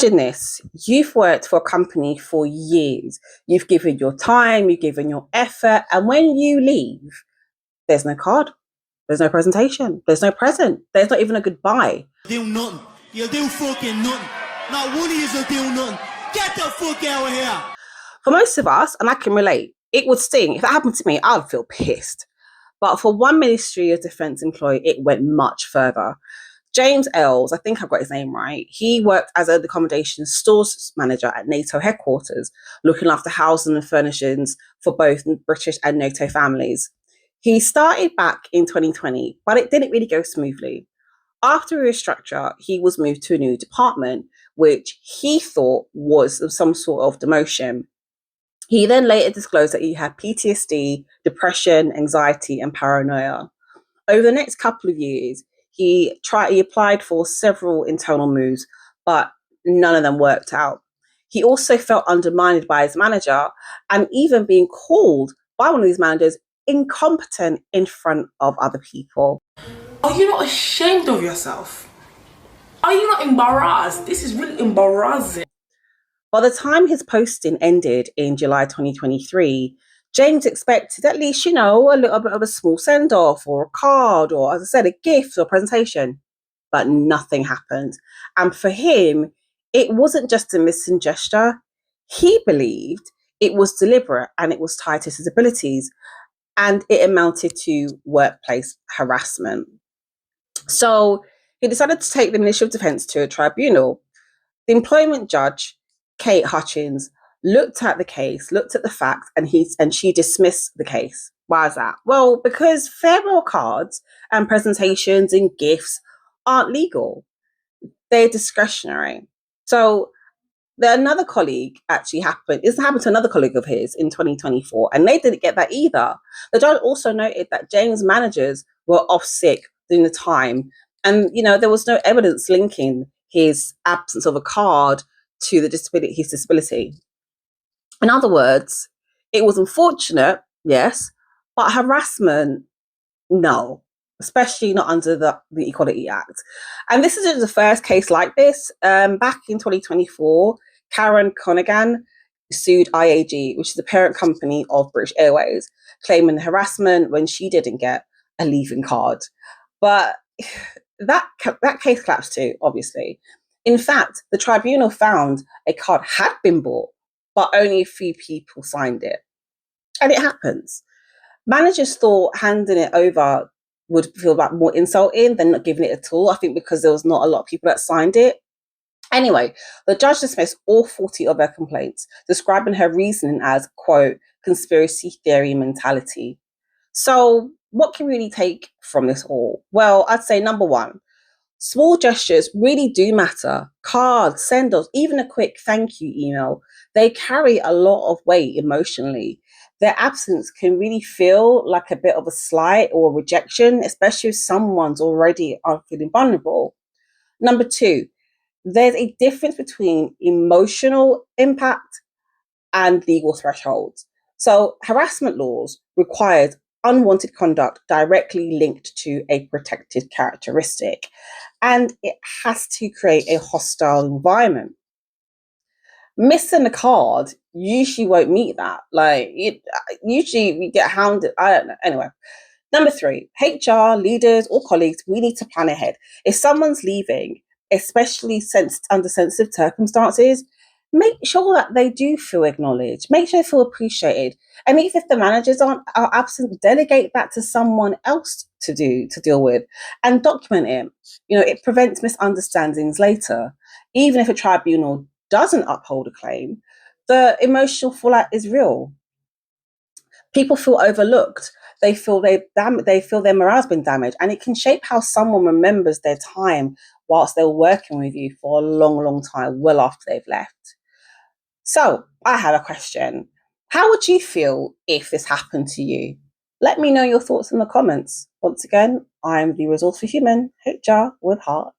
Imagine this. You've worked for a company for years. You've given your time, you've given your effort, and when you leave, there's no card, there's no presentation, there's no present, there's not even a goodbye. Do nothing. You do fucking nothing. Not one of you will do nothing. Get the fuck out of here. For most of us, and I can relate, it would sting. If that happened to me, I'd feel pissed. But for one Ministry of Defence employee, it went much further. James Ells, I think I've got his name right, he worked as an accommodation stores manager at NATO headquarters, looking after housing and furnishings for both British and NATO families. He started back in 2020, but it didn't really go smoothly. After a restructure, he was moved to a new department, which he thought was some sort of demotion. He then later disclosed that he had PTSD, depression, anxiety, and paranoia. Over the next couple of years, he applied for several internal moves, but none of them worked out. He also felt undermined by his manager and even being called by one of these managers incompetent in front of other people. Are you not ashamed of yourself? Are you not embarrassed? This is really embarrassing. By the time his posting ended in July 2023, James expected at least, a little bit of a small send-off or a card or, as I said, a gift or presentation. But nothing happened. And for him, it wasn't just a missing gesture. He believed it was deliberate and it was tied to his abilities, and it amounted to workplace harassment. So he decided to take the Ministry of Defence to a tribunal. The employment judge, Kate Hutchins, looked at the case, looked at the facts, and she dismissed the case. Why is that? Well, because farewell cards and presentations and gifts aren't legal. They're discretionary. So another colleague happened to another colleague of his in 2024, and they didn't get that either. The judge also noted that James' managers were off sick during the time, and there was no evidence linking his absence of a card to his disability. In other words, it was unfortunate, yes, but harassment, no, especially not under the Equality Act. And this isn't the first case like this. Back in 2024, Karen Conaghan sued IAG, which is the parent company of British Airways, claiming harassment when she didn't get a leaving card. But that case collapsed too, obviously. In fact, the tribunal found a card had been bought, but only a few people signed it. And it happens. Managers thought handing it over would feel like more insulting than not giving it at all. I think because there was not a lot of people that signed it. Anyway, the judge dismissed all 40 of her complaints, describing her reasoning as, quote, conspiracy theory mentality. So what can we really take from this all? Well, I'd say number one, small gestures really do matter. Cards, send-offs, even a quick thank you email, they carry a lot of weight emotionally. Their absence can really feel like a bit of a slight or a rejection, especially if someone's already feeling vulnerable. Number two, there's a difference between emotional impact and legal thresholds. So harassment laws requires unwanted conduct directly linked to a protected characteristic, and it has to create a hostile environment. Missing a card usually won't meet that. Usually we get hounded. I don't know. Anyway, number three, HR, leaders or colleagues, we need to plan ahead. If someone's leaving, especially under sensitive circumstances, make sure that they do feel acknowledged. Make sure they feel appreciated. And even if the managers are absent, delegate that to someone else to deal with, and document it. It prevents misunderstandings later. Even if a tribunal doesn't uphold a claim, the emotional fallout is real. People feel overlooked. They feel their morale's been damaged, and it can shape how someone remembers their time whilst they're working with you for a long, long time, well after they've left. So I have a question. How would you feel if this happened to you? Let me know your thoughts in the comments. Once again, I'm the resourceful human, HR with heart.